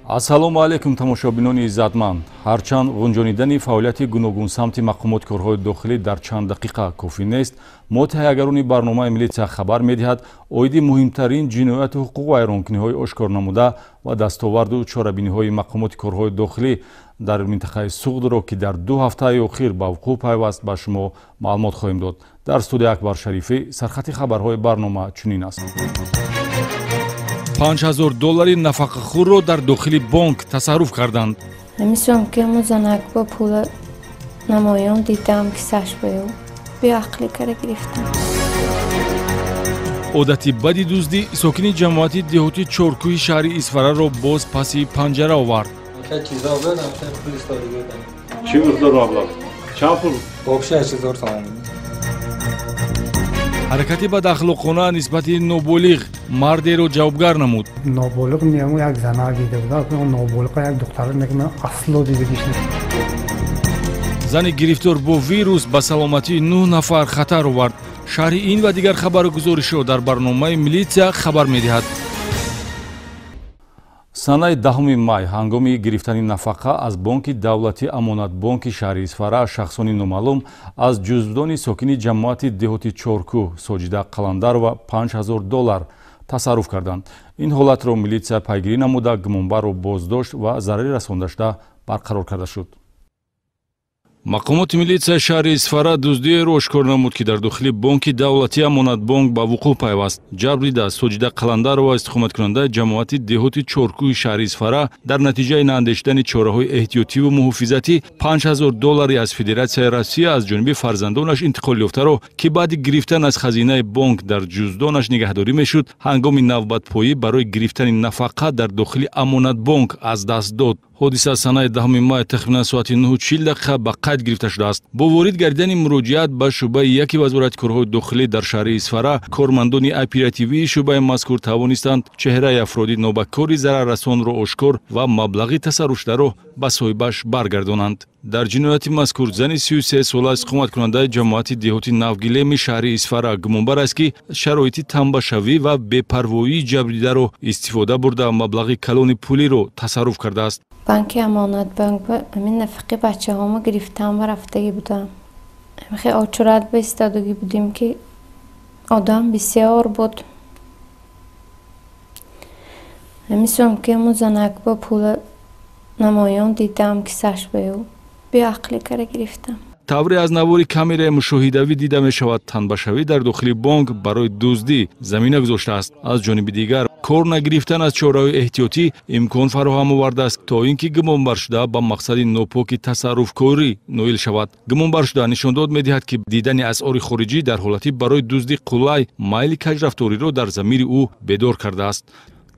ассалому алайкум тамошобинони иззатманд. ҳарчанд ғунҷонидани фаъолияти гуногун самти мақомоти корҳои дохилӣ дар чанд дақиқа кофӣ нест, муттаҳиагарони барномаи милитсия хабар медиҳад, оиди муҳимтарин ҷинояти ҳуқуқу вайронкуниҳои ошкор намуда ва дастоварду чорабиниҳои мақомоти корҳои дохилӣ дар минтақаи суғдро ки дар 2 ҳафтаи охир ба вуқӯъ пайваст ба шумо маълумот хоҳем дод. дар студияи Акбар Шарифӣ сархати хабарҳои барнома чунин аст. $5000 нафақахӯрро дар дохили бонк тасарруф карданд. Намислам ки музанак ба пула намоён дидам кисаш бою беақли кара гирифтам. одати бади дуздӣ сокини ҷамоати деҳоти чоркӯҳи шаҳри Исфараро боз паси панҷара овард. Чӣ миқдор маблағ? Чанд пул? 6000 томон. ҳаракати бадахлоқона нисбати ноболиғ мардеро ҷавобгар намуд. Ноболиғ миям як зана дида буда, ноболиға як духтара мегӯяд асло дидагиш не. зани гирифтор бо вирус ба саломатии 9 нафар хатар овард. шаҳри ин ва дигар хабаргузоришро дар барномаи милитсия хабар медиҳад. санаи 10 май ҳангоми гирифтани нафақа аз бонки давлати амонатбонки шаҳри Исфара шахсони номаълум аз ҷузвдони сокини ҷамоати деҳоти чоркӯҳ Соҷида Қаландарова $5000 тасарруф карданд. ин ҳолатро милитсия пайгирӣ намуда гумонбарро боздошт ва зарари расонда шуда барқарор карда шуд. мақомоти милитсияи шаҳри Исфара дуздиеро ошкор намуд ки дар дохили бонки давлати амонатбонк ба вуқӯъ пайваст. ҷалб дида Соҷида Қаландарова истиқоматкунандаи ҷамоати деҳоти чоркӯҳи шаҳри Исфара дар натиҷаи наандештани чораҳои эҳтиётиву муҳофизатӣ $5000 аз Федератсияи Россия аз ҷониби фарзандонаш интиқолёфтаро ки баъди гирифтан аз хазинаи бонк дар ҷуздонаш нигаҳдорӣ мешуд, ҳангоми навбатпоӣ барои гирифтани нафақа дар дохили амонатбонк аз даст дод. ҳодиса санаи 10 май тахминан соати 9:40 ба қайд гирифта шудааст. бо ворид гардидани муроҷиат ба шуъбаи яки вазорати корҳои дохилӣ дар шаҳри Исфара, кормандони оперативии шуъбаи мазкур тавонистанд чеҳраи афроди нобакори зараррасонро ошкор ва маблағи тасарруфшударо ба соҳибаш баргардонанд. дар ҷинояти мазкур зани 33 сола истиқоматкунандаи ҷамоати деҳоти Навгилеми шаҳри Исфара гумонбар аст ки шароити тамбашавӣ ва бепарвоии ҷабрдидаро истифода бурда маблағи калони пулиро тасарруф кардааст. банки амонатбанк ба амин нафақи бачаҳомо гирифтам ва рафтагӣ будам. хеле очурат ба истодагӣ будем ки одам бисёр буд. намислам ки музанак ба пула намоён дидам кисаш бою беақли кара гирифтам. тавре аз навори камераи мушоҳидавӣ дида мешавад танбашавӣ дар дохили бонк барои дуздӣ замина гузоштааст. аз ҷониби дигар кор нагирифтан аз чораҳои эҳтиётӣ имкон фароҳам овардааст то ин ки гумонбаршуда ба мақсади нопоки тасарруфкорӣ ноил шавад. гумонбаршуда нишондод медиҳад ки дидани асъори хориҷӣ дар ҳолати барои дуздӣ қулай майли каҷрафториро дар замири ӯ бедор кардааст.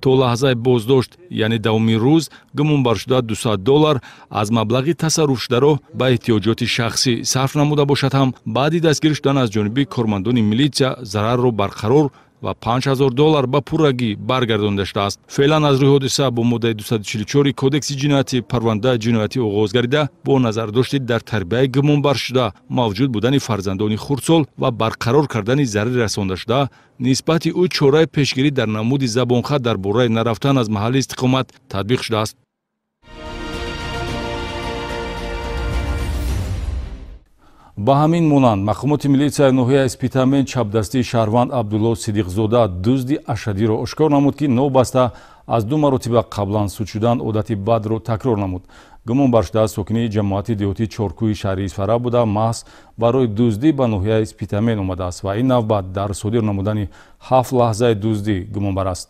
то лаҳзаи боздошт яъне давомин рӯз гумонбаршуда $200 аз маблағи тасарруфшударо ба эҳтиёҷоти шахсӣ сарф намуда бошад ҳам баъди дастгирӣ шудан аз ҷониби кормандони милитсия зарарро барқарор ва $5000 ба пуррагӣ баргардонида шудааст. феълан аз рӯи ҳодиса бо моддаи 244 кодекси ҷиноятӣ парвандаи ҷиноятӣ оғоз гардида бо назардошти дар тарбияи гумонбаршуда мавҷуд будани фарзандони хурдсол ва барқарор кардани зарари расондашуда нисбати ӯ чораи пешгирӣ дар намуди забонхат дар бораи нарафтан аз маҳалли истиқомат татбиқ шудааст. ба ҳамин монанд мақомоти милитсияи ноҳияи Спитамен чапдастии шаҳрванд Абдулло Сидиқзода дузди ашадиро ошкор намуд ки новбаста аз 2 маротиба қаблан суд шудан одати бадро такрор намуд. гумонбаршуда сокини ҷамоати деҳоти чоркӯҳи шаҳри Исфара буда маҳз барои дуздӣ ба ноҳияи Спитамен омадааст ва ин навбат дар содир намудани 7 лаҳзаи дуздӣ гумонбар аст.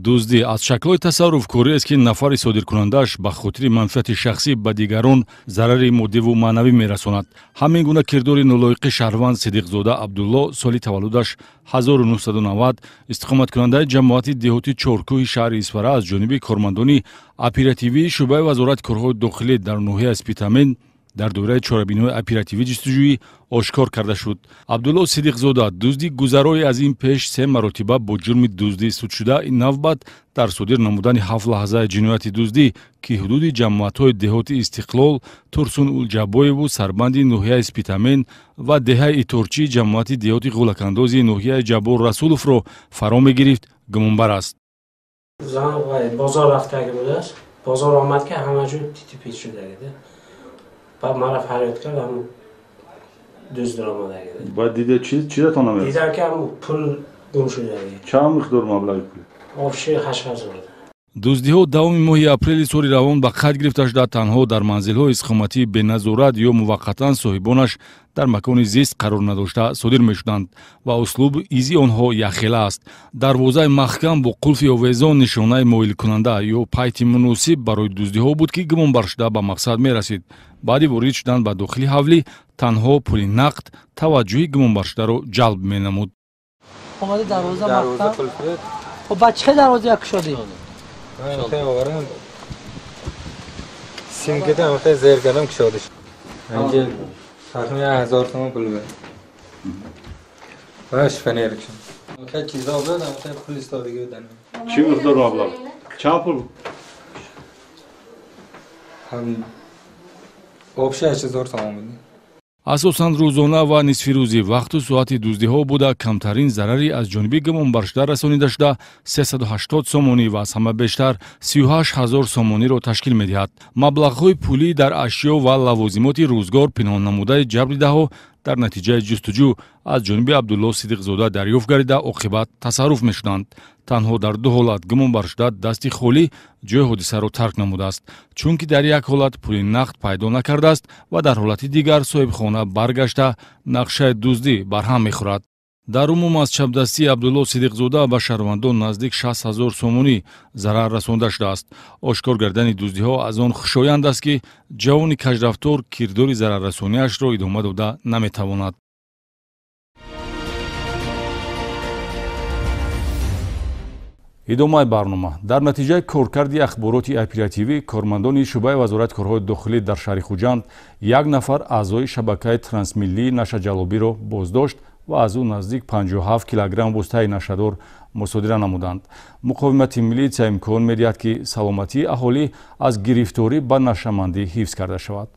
дуздӣ аз шаклҳои тасарруфкориест ки нафари содиркунандааш ба хотири манфиати шахсӣ ба дигарон зарари моддиву маънавӣ мерасонад. ҳамин гуна кирдори нолоиқи шаҳрванд Сидиқзода Абдулло соли таваллудаш 1990 истиқоматкунандаи ҷамоати деҳоти чоркӯҳи шаҳри Исфара аз ҷониби кормандони оперативии шуъбаи вазорати корҳои дохилӣ дар ноҳияи Спитамен дар доираи чорабиниҳои оперативӣ ҷустуҷӯӣ ошкор карда шуд. Абдулло Сидиқзода дузди гузарое аз ин пеш 3 маротиба бо ҷурми дуздӣ судшуда ин навбат дар содир намудани 7 лаҳзаи ҷинояти дуздӣ ки ҳудуди ҷамоатҳои деҳоти Истиқлол, Турсунулҷабоеву сарбанди ноҳияи Спитамен ва деҳаи иторчии ҷамоати деҳоти ғулакандози ноҳияи Ҷабор Расуловро фаро мегирифт гумонбар аст. زن بازار رفته که بود است بازار آمد که همه جو تیتی پیچ شده گده بعد مرا فریاد کرد همون دزد آمده گده بعد دیده چی دتون نمیاد دیدم که همون پول گم شده گده چند مقدار مبلغ پول آفشی خشخاز بود дуздиҳо давоми моҳи апрели соли равон ба қайд гирифта шуда танҳо дар манзилҳои истиқоматӣ беназорат ё муваққатан соҳибонаш дар макони зист қарор надошта содир мешуданд ва услуб изи онҳо яхела аст дарвозаи маҳкам бо қулфи овезон нишонаи моилкунанда ё пайти муносиб барои дуздиҳо буд ки гумонбар шуда ба мақсад мерасид баъди ворид шудан ба дохили ҳавлӣ танҳо пули нақд таваҷҷӯҳи гумонбаршударо ҷалб менамуд اومدی دروازه مختم خب بعد چه دروازه یک شدی؟ من آورم سیم کردم وقتی زیر کردم کشادش اینجا تقریبا 1000 تومان پول بود باش فنیر کشم وقتی چیزا بود وقتی پول استادگی بدن چی مقدار مبلغ چند پول هم آبشه 8000 تومان بود асосан рӯзона ва нисфирӯзӣ вақту соати дуздиҳо буда камтарин зарари аз ҷониби гумонбаршуда расонида шуда 380 сомонӣ ва аз ҳама бештар 38 000 сомониро ташкил медиҳад маблағҳои пулӣ дар ашё ва лавозимоти рӯзгор пинҳон намудаи ҷабридаҳо дар натиҷаи ҷустуҷӯ аз ҷониби Абдулло Сидиқзода дарёфт гардида оқибат тасарруф мешуданд танҳо дар ду ҳолат гумонбаршуда дасти холӣ ҷои ҳодисаро тарк намудааст чунки дар як ҳолат пули нақд пайдо накардааст ва дар ҳолати дигар соҳибхона баргашта нақшаи дуздӣ барҳам мехӯрад дар умум аз чапдастии Абдулло Сидиқзода ба шаҳрвандон наздик 60 000 сомонӣ зарар расонида шудааст ошкор гардани дуздиҳо аз он хушоянд аст ки ҷавони кажрафтор кирдори зараррасониашро идома дода наметавонад идомаи барнома дар натиҷаи коркарди ахбороти оперативӣ кормандони шӯъбаи вазорати корҳои дохилӣ дар шаҳри Хуҷанд як нафар аъзои шабакаи трансмиллии нашаҷалобиро боздошт ва аз ӯ наздик 57 килограмм воситаи нашадор мусодира намуданд муқовимати милитсия имкон медиҳад ки саломатии аҳолӣ аз гирифторӣ ба нашамандӣ ҳифз карда шавад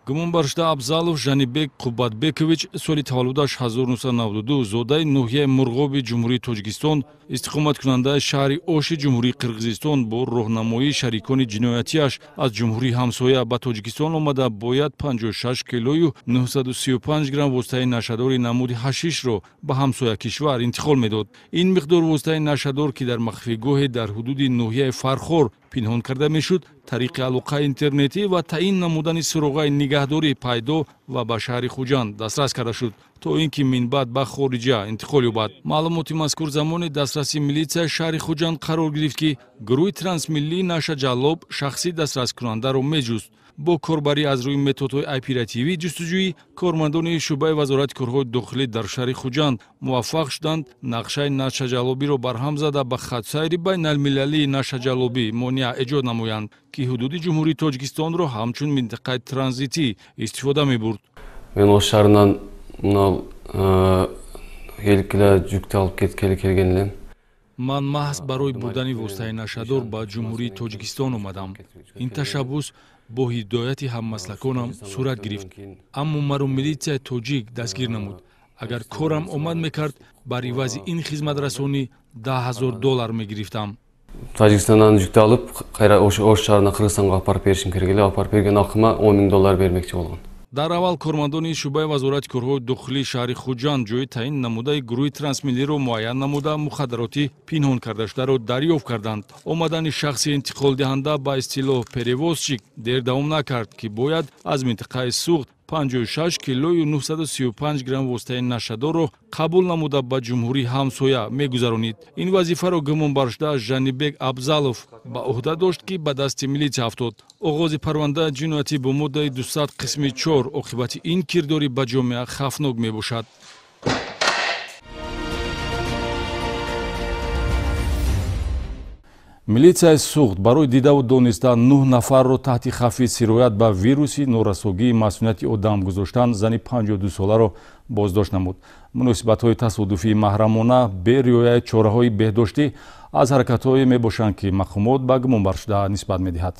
гумонбаршуда Абзалов Жанибек Қуббатбекович соли таваллудаш 1992 зодаи ноҳияи Мурғоби ҷумҳурии Тоҷикистон истиқоматкунандаи шаҳри Оши ҷумҳурии Қирғизистон бо роҳнамоии шарикони ҷиноятиаш аз ҷумҳурии ҳамсоя ба Тоҷикистон омада бояд 56 килою 935 грамм воситаи нашадори намуди ҳашишро ба ҳамсоя кишвар интиқол медод ин миқдор воситаи нашадор ки дар махфигоҳе дар ҳудуди ноҳияи Фархор пинҳон карда мешуд тариқи алоқаи интернетӣ ва таъин намудани суроғаи нигаҳдории пайдо ва ба шаҳри Хуҷанд дастрас карда шуд то ин ки минбаъд ба хориҷа интиқол ёбад маълумоти мазкур замони дастраси милитсияи шаҳри Хуҷанд қарор гирифт ки гурӯҳи трансмиллии нашаҷаллоб шахси дастраскунандаро меҷуст бо корбарӣ аз рӯи методҳои оперативии ҷустуҷӯӣ кормандони шӯъбаи вазорати корҳои дохилӣ дар шаҳри Хуҷанд муваффақ шуданд нақшаи нашаҷалобиро барҳам зада ба хатсайри байналмилалии нашаҷалобӣ монеа эҷод намоянд ки ҳудуди ҷумҳурии Тоҷикистонро ҳамчун минтақаи транзитӣ истифода мебурд мен Ош шаарынан мынау ҳелкида жүкті алып кеткелі келген элем ман маҳз барои бурдани воситаи нашадор ба ҷумҳурии Тоҷикистон омадам ин ташаббус бо ҳидояти ҳаммаслаконам сурат гирифт аммо маро милитсияи тоҷик дастгир намуд агар корам омад мекард бар ивази ин хизматрасонӣ $10,000 мегирифтам Тажикстандан жүкті алып қайра Ош шаарына Қырғызстанға апарып беришим керек эле апарып берген акыма $10,000 бермекчи болгон дар аввал кормандони шӯъбаи вазорати корҳои дохилии шаҳри Хуҷанд ҷои таъин намудаи гурӯҳи трансмиллиро муайян намуда мухаддароти пинҳон кардашударо дарёфт карданд омадани шахси интиқолдиҳанда ба истилоҳ перевозчик дер давом накард ки бояд аз минтақаи суғд 56 килою 935 грамм воситаи нашадорро қабул намуда ба ҷумҳурии ҳамсоя мегузаронид ин вазифаро гумонбаршуда Жанибек Абзалов ба уҳда дошт ки ба дасти милитсия афтод оғози парвандаи ҷиноятӣ бо моддаи 200 қисми 4 оқибати ин кирдори ба ҷомеа хавфнок мебошад милитсияи суғд барои дидаву дониста 9 нафарро таҳти хавфи сироят ба вируси норасогии масъулияти одам гузоштан зани 52-соларо боздошт намуд муносибатҳои тасодуфии маҳрамона бе риояи чораҳои беҳдоштӣ аз ҳаракатҳое мебошанд ки мақомот ба гумонбаршуда нисбат медиҳад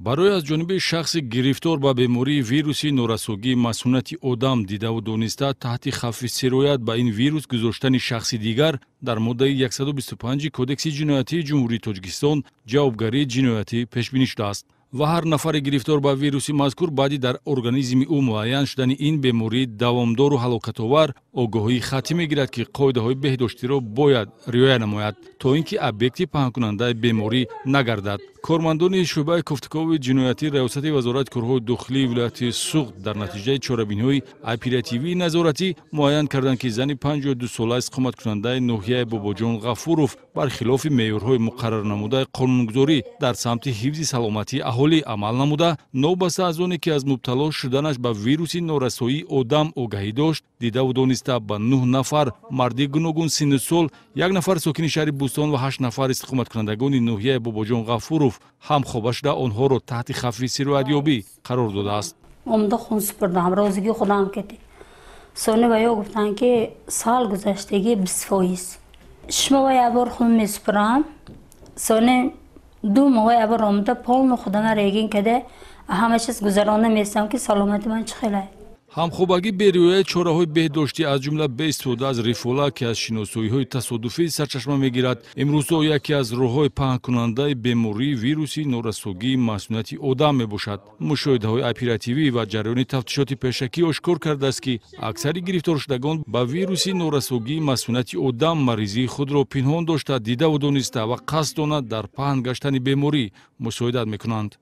барои аз ҷониби шахси гирифтор ба бемории вируси норасогии масъулияти одам дидаву дониста таҳти хавфи сироят ба ин вирус гузоштани шахси дигар дар моддаи 125 кодекси ҷиноятии ҷумҳурии тоҷикистон ҷавобгарии ҷиноятӣ пешбинӣ шудааст ва ҳар нафари гирифтор ба вируси мазкур баъди дар организми ӯ муайян шудани ин беморӣ давомдору ҳалокатовар огоҳии хаттӣ мегирад ки қоидаҳои беҳдоштиро бояд риоя намояд то ин ки объекти паҳнкунандаи беморӣ нагардад. Кормандони шӯъбаи Кофтикови ҷиноятӣ раёсати вазорати корҳои дохилии вилояти Суғд дар натиҷаи чорабиниҳои оперативии назоратӣ муайян карданд ки зани 52-сола истиқоматкунандаи ноҳияи Бобоҷон Ғафуров бархилофи меъёрҳои муқаррарнамудаи қонунгузорӣ дар самти ҳифзи саломатии аҳолӣ амал намуда, нобаста аз оне ки аз мубтало шуданаш ба вируси норасоии одам огаҳӣ дошт, дидаву дониста ба 9 нафар марди гуногун синну сол, 1 нафар сокини шаҳри Бӯстон ва 8 нафар истиқоматкунандагони ноҳияи Бобоҷон Ғафуров ҳамхоба шуда онҳоро таҳти хавфи сироятёбӣ қарор додааст. عمده خون سپردم روزگی خودم کردی سونه بایا گفتن که سال گذشتگی 20%. شما بایا بار خون میسپرم سونه 2 ماه بار عمده پول خودم ریگین کده همه چیز گذرانده میستم که سلامتی من چخیله ҳамхобагӣ бериояи чораҳои беҳдоштӣ аз ҷумла беистифода аз рифола ки аз шиносоиҳои тасодуфӣ сарчашма мегирад имрӯзҳо яке аз роҳҳои паҳнкунандаи бемории вируси норасогии масъулияти одам мебошад. мушоҳидаҳои оперативӣ ва ҷараёни тафтишоти пешакӣ ошкор кардааст ки аксари гирифторшудагон ба вируси норасогии масъулияти одам маризии худро пинҳон дошта дидаву дониста ва қасдона дар паҳн гаштани беморӣ мусоидат мекунанд.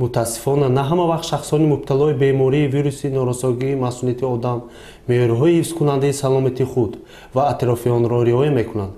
متاسفانه نه همه وقت شخصانی مبتلای بیماری ویروسی نارسایی مسئولیت آدم معیارهای حفظ کننده سلامتی خود و اطرافیان را رعایت میکنند.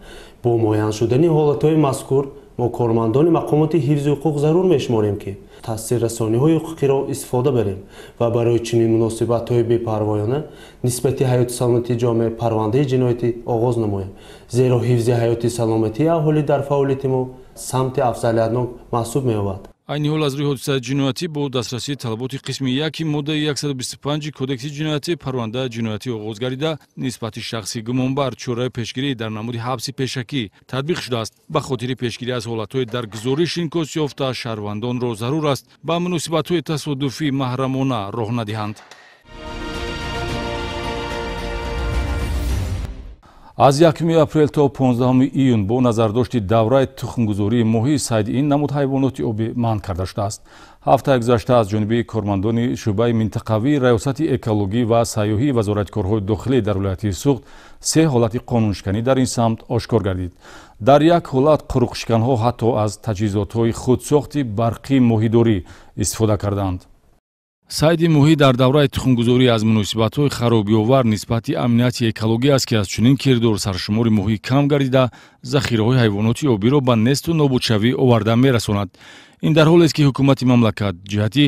با معاین شدن حالتهای مذکور ما کارمندان مقامات حفظ حقوق ضرور میشماریم که تاثیر رسانی‌های حقوقی را استفاده بریم و برای چنین مناسبت‌های بی‌پروایانه نسبت حیات سلامتی جامعه پرونده جنایتی آغاز نماییم. زیرا حفظ حیات سلامتی اهالی در فعالیت ما سمت افضلیتناک محسوب می‌یابد. айни ҳол аз рӯи ҳодисаи ҷиноятӣ бо дастрасии талаботи қисми 1 моддаи 125 кодекси ҷиноятӣ парвандаи ҷиноятӣ оғоз гардида нисбати шахси гумонбар чораи пешгирӣ дар намуди ҳабси пешакӣ татбиқ шудааст. ба хотири пешгирӣ аз ҳолатҳои дар гузориш инъикос ёфта шаҳрвандонро зарур аст ба муносибатҳои тасодуфӣ маҳрамона роҳ надиҳанд. аз 1 апрел то 15 июн бо назардошти давраи тухмгузории моҳии сайди ин намуд ҳайвоноти обӣ манъ карда шудааст. ҳафтаи гузашта аз ҷониби кормандони шӯъбаи минтақавии раёсати экологӣ ва сайёҳии вазорати корҳои дохилӣ дар вилояти Суғд 3 ҳолати қонуншиканӣ дар ин самт ошкор гардид. дар як ҳолат қуруқшиканҳо ҳатто аз таҷҳизотҳои худсохти барқии моҳидорӣ истифода карданд. сайди моҳӣ дар давраи тухмгузорӣ аз муносибатҳои харобиовар нисбати амнияти экологӣ аст ки аз чунин кирдор саршумори моҳӣ кам гардида захираҳои ҳайвоноти обиро ба несту нобудшавӣ оварда мерасонад. ин дар ҳолест ки ҳукумати мамлакат ҷиҳати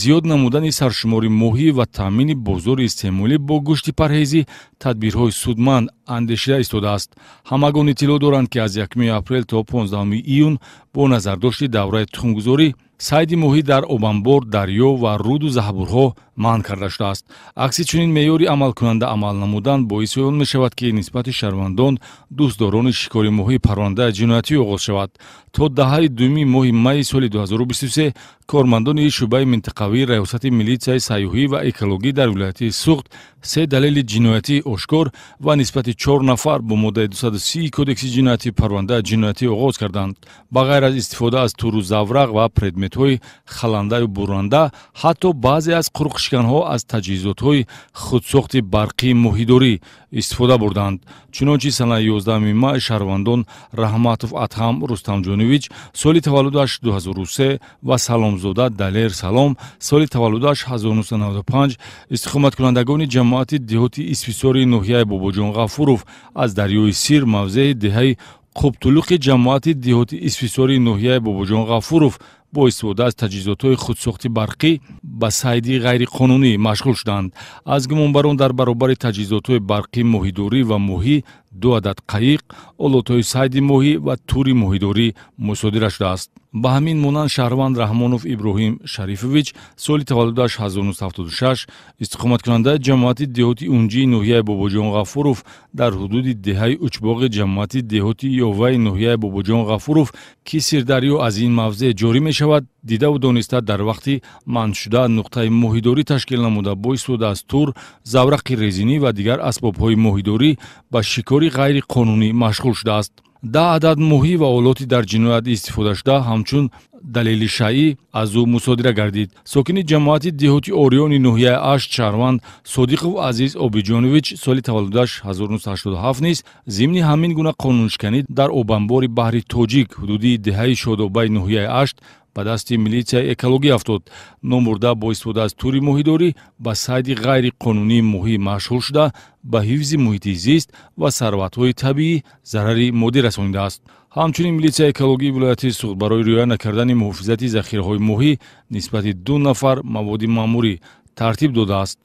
зиёд намудани саршумори моҳӣ ва таъмини бозори истеъмолӣ бо гӯшти парҳезӣ тадбирҳои судманд андешида истодааст. ҳамагон иттилоъ доранд ки аз 1 апрел то 15 июн бо назардошти давраи тухмгузорӣ сайди моҳӣ дар обанбор, дарё ва руду заҳбурҳо манъ карда шудааст. акси чунин меъёри амалкунанда амал намудан боиси он мешавад ки нисбати шаҳрвандон дӯстдорони шикори моҳӣ парвандаи ҷиноятӣ оғоз шавад. то даҳаи 2 моҳи майи соли 2023 кормандони шӯъбаи минтақавии раёсати милитсияи сайёҳӣ ва экологӣ дар вилояти Суғд 3 далели ҷиноятӣ ошкор ва нисбати 4 нафар бо моддаи 230 кодекси ҷиноятӣ парвандаи ҷиноятӣ оғоз карданд. ба ғайр аз истифода аз туру заврақ ва предметҳои халандаю буранда ҳатто баъзе аз қуруқшиканҳо аз таҷҳизотҳои худсохти барқии моҳидорӣ истифода бурданд. чунончи санаи 11 май шаҳрвандон Раҳматов Атҳам Рустамҷонович соли таваллудаш 2003 ва Саломзода Далер Салом соли таваллудаш 1995 истиқоматкунандагони ҷамоати деҳоти исфисори ноҳияи Бобоҷон Ғафуров аз дарёи Сир мавзеи деҳаи қубтулуқи ҷамоати деҳоти исфисори ноҳияи Бобоҷон Ғафуров бо истифода аз таҷҳизотҳои худсохти барқӣ ба сайди ғайриқонунӣ машғул шуданд. аз гумонбарон дар баробари таҷҳизотҳои барқӣ моҳидорӣ ва моҳӣ 2 адад қайиқ, олотҳои сайди моҳӣ ва тури моҳидорӣ мусодира шудааст. ба ҳамин монанд шаҳрванд Раҳмонов Иброҳим Шарифович соли таваллудаш 1976 истиқоматкунандаи ҷамоати деҳоти унҷии ноҳияи Бобоҷон Ғафуров дар ҳудуди деҳаи учбоғи ҷамоати деҳоти Ёваи ноҳияи Бобоҷон Ғафуров ки Сирдарё аз ин мавзеъ ҷорӣ мешавад мешавад дида ва дониста дар вақти манъ шуда нуқтаи моҳидорӣ ташкил намуда бо истифода аз тур, заврақи резинӣ ва дигар асбобҳои моҳидорӣ ба шикори ғайриқонунӣ машғул шудааст. 10 адад моҳӣ ва олоти дар ҷиноят истифодашуда ҳамчун далели шайъӣ аз ӯ мусодира гардид. Сокини ҷамоати деҳоти Ориони ноҳияи Ашт шаҳрванд Содиқов Азиз Обиҷонович соли таваллудаш 1987 низ зимни ҳамин гуна қонуншиканӣ дар обанбори баҳри Тоҷик ҳудуди деҳаи Шодобаи ноҳияи Ашт ба дасти милитсияи экологӣ афтод. Ном бурда бо истифода аз тури моҳидорӣ ба сайди ғайриқонунии моҳӣ машғул шуда ба ҳифзи муҳити зист ва сарватҳои табиӣ зарари моддӣ расонидааст. ҳамчунин милитсияи экологии вилояти Суғд барои риоя накардани муҳофизати захираҳои моҳӣ нисбати 2 нафар маводи маъмурӣ тартиб додааст.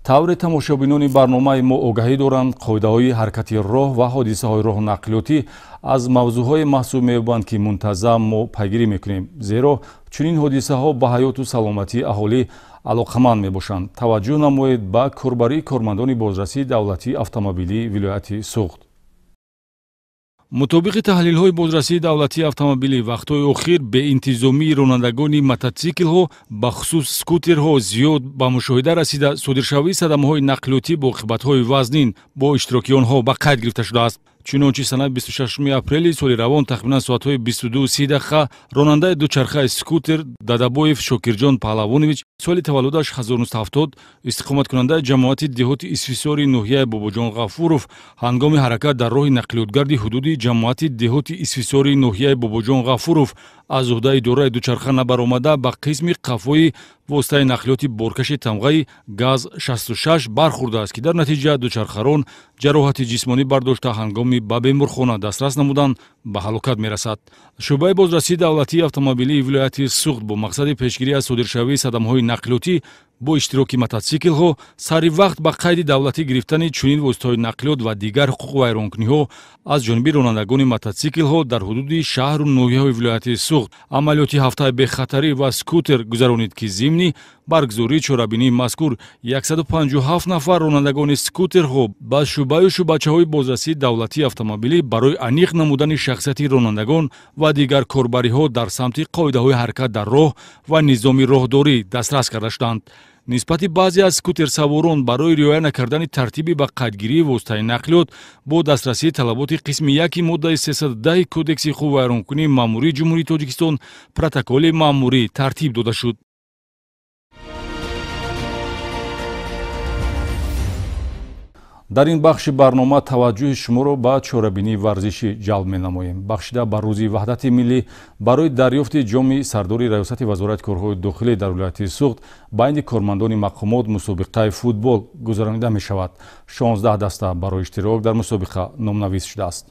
тавре тамошобинони барномаи мо огаҳӣ доранд, қоидаҳои ҳаракати роҳ ва ҳодисаҳои роҳнақлиётӣ аз мавзӯъҳое маҳсуб меёбанд, ки мунтазам мо пайгирӣ мекунем, зеро чунин ҳодисаҳо ба ҳаёту саломатии аҳолӣ алоқаманд мебошанд. таваҷҷӯҳ намоед ба корбарии кормандони бозрасии давлатии автомобилии вилояти Суғд. мутобиқи таҳлилҳои бозрасии давлатии автомобилӣ вақтҳои охир беинтизомии ронандагони мототсиклҳо бахусус скутерҳо зиёд ба мушоҳида расида содиршавии садамаҳои нақлиётӣ бо оқибатҳои вазнин бо иштироки онҳо ба қайд гирифта шудааст. чунончи санаи 26 апрели соли равон тахминан соатҳои 22:30 ронандаи дучархаи скутер Дадабоев Шокирҷон Паҳлавонович соли таваллудаш 1970 истиқоматкунандаи ҷамоати деҳоти Исфисори ноҳияи Бобоҷон Ғафуров ҳангоми ҳаракат дар роҳи нақлиётгарди ҳудуди ҷамоати деҳоти Исфисори ноҳияи Бобоҷон Ғафуров аз уҳдаи идораи дучарха набаромада ба қисми қафои воситаи нақлиёти боркаши тамғаи ГАЗ-66 бархӯрдааст, ки дар натиҷа дучархарон ҷароҳати ҷисмонӣ бардошта ҳангоми ба беморхона дастрас намудан ба ҳалокат мерасад. шӯъбаи бозрасии давлатии автомобилии вилояти Суғд бо мақсади пешгирӣ аз содиршавии садамаҳои нақлиётӣ бо иштироки мототсиклҳо сари вақт ба қайди давлатӣ гирифтани чунин воситаҳои нақлиёт ва дигар ҳуқуқ вайронкуниҳо аз ҷониби ронандагони мототсиклҳо дар ҳудуди шаҳру ноҳияҳои вилояти Суғд амалиёти ҳафтаи бехатарӣ ва скутер гузаронид, ки зимни баргзории чорабинии мазкур 157 нафар ронандагони скутерҳо ба шӯъбаю шӯъбачаҳои бозрасии давлатии автомобилӣ барои аниқ намудани шахсияти ронандагон ва дигар корбариҳо дар самти қоидаҳои ҳаракат дар роҳ ва низоми роҳдорӣ дастрас карда шуданд. нисбати баъзе аз скутерсаворон барои риоя накардани тартиби ба қайдгирии воситаи нақлиёт бо дастрасии талаботи қисми 1 моддаи 310 кодекси ҳуқуқи вайронкунии маъмурии ҷумҳурии Тоҷикистон протоколи маъмурӣ тартиб дода шуд. дар ин бахши барнома таваҷҷӯҳи шуморо ба чорабинии варзишӣ ҷалб менамоем. бахшида ба рӯзи ваҳдати миллӣ барои дарёфти ҷоми сардори раёсати вазорати корҳои дохилӣ дар вилояти Суғд байни кормандони мақомот мусобиқаи футбол гузаронида мешавад. 16 даста барои иштирок дар мусобиқа номнавис шудааст.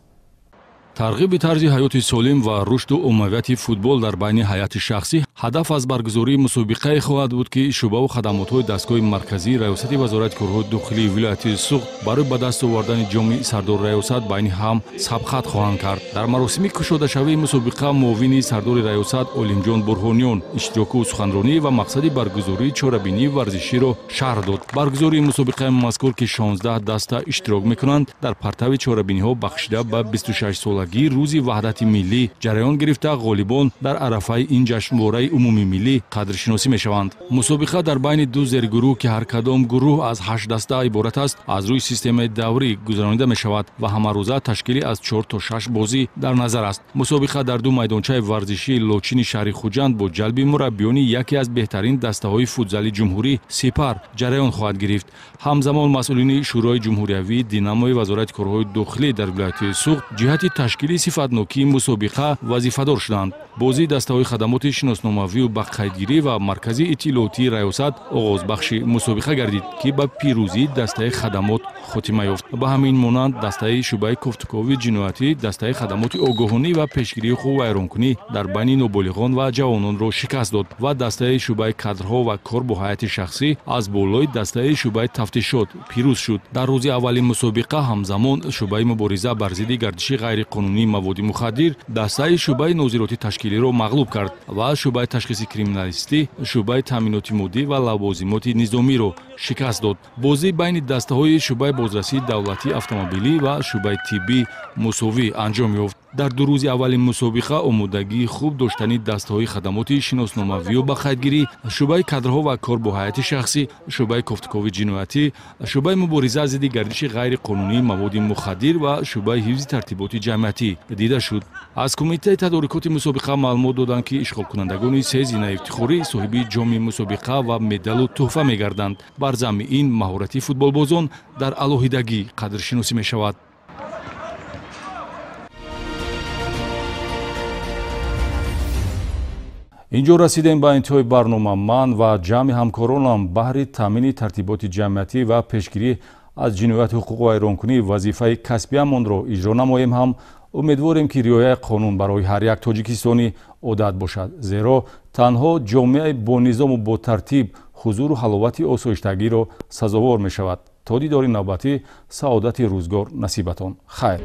тарғиби тарзи ҳаёти солим ва рушду умавияти футбол дар байни ҳайати шахсӣ ҳадаф аз баргузории мусобиқае хоҳад буд, ки шӯъбаву хадамотҳои дастгоҳи марказии раёсати вазорати корҳои дохилии вилояти Суғд барои ба даст овардани ҷоми сардори раёсат байни ҳам сабқат хоҳанд кард. дар маросими кушодашавии мусобиқа муовини сардори раёсат Олимҷон Бурҳониён иштироку суханронӣ ва мақсади баргузории чорабинии варзиширо шарҳ дод. баргузории мусобиқаи мазкур, ки 16 даста иштирок мекунанд, дар партави чорабиниҳо бахшида ба 26 сола рӯзи ваҳдати миллӣ ҷараён гирифта ғолибон дар арафаи ин ҷашнвораи умумии миллӣ қадршиносӣ мешаванд. мусобиқа дар байни ду зергурӯҳ, ки ҳар кадом гурӯҳ аз 8 даста иборат аст, аз рӯи системаи даврӣ гузаронида мешавад ва ҳамарӯза ташкили аз 4 то 6 бозӣ дар назар аст. мусобиқа дар ду майдончаи варзишии Лочини шаҳри Хуҷанд бо ҷалби мураббиёни яке аз беҳтарин дастаҳои футзали ҷумҳурӣ Сипар ҷараён хоҳад гирифт. ҳамзамон масъулини шӯрои ҷумҳуриявии Динамои вазорати корҳои дохилӣ дар вилояти Суғд ҷиҳати ташкили сифатнокии мусобиқа вазифадор шуданд. бозии дастаҳои хадамоти шиносномавию ба қайдгирӣ ва маркази иттилоотии раёсат оғозбахши мусобиқа гардид, ки ба пирӯзии дастаи хадамот хотима ёфт. ба ҳамин монанд дастаи шӯъбаи кофтукови ҷиноятӣ дастаи хадамоти огоҳонӣ ва пешгирии ҳуқуқи вайронкунӣ дар байни ноболиғон ва ҷавононро шикаст дод ва дастаи шӯъбаи кадрҳо ва кор бо ҳайати шахсӣ аз болои дастаи шӯъбаи тафтишот пирӯз шуд. дар рӯзи аввали мусобиқа ҳамзамон шӯъбаи мубориза бар зидди гардиши ғайриқонунӣ қонунии маводи мухаддир дастаи шӯъбаи нозироти ташкилиро мағлуб кард ва шӯъбаи ташхиси криминалистӣ, шӯъбаи таъминоти моддӣ ва лавозимоти низомиро шикаст дод. Бозӣ байни дастаҳои шӯъбаи бозрасии давлатии автомобилӣ ва шӯъбаи тиббӣ мусовӣ анҷом ёфт. дар ду рӯзи аввали мусобиқа омодагии хуб доштани дастаҳои хадамоти шиносномавию ба қайдгирӣ, шӯъбаи кадрҳо ва кор бо ҳайати шахсӣ, шӯъбаи кофтукови ҷиноятӣ, шӯъбаи мубориза зидди гардиши ғайриқонунии маводи мухаддир ва шӯъбаи ҳифзи тартиботи ҷамъиятӣ дида шуд. аз кумитаи тадорикоти мусобиқа маълумот доданд, ки ишғолкунандагони се зинаи ифтихорӣ соҳиби ҷоми мусобиқа ва медалу тӯҳфа мегарданд. бар замми ин маҳорати футболбозон дар алоҳидагӣ қадршиносӣ мешавад. инҷо расидем ба интиҳои барнома. ман ва ҷамъи ҳамкоронам баҳри таъмини тартиботи ҷамъиятӣ ва пешгирӣ аз ҷинояти ҳуқуқу вайронкунӣ вазифаи касбиамонро иҷро намоем ҳам умедворем, ки риояи қонун барои ҳар як тоҷикистонӣ одат бошад. зеро танҳо ҷомеаи бонизому ботартиб ҳузуру ҳаловати осоиштагиро сазовор мешавад. то дидори навбатӣ, саодати рӯзгор насибатон. хайр.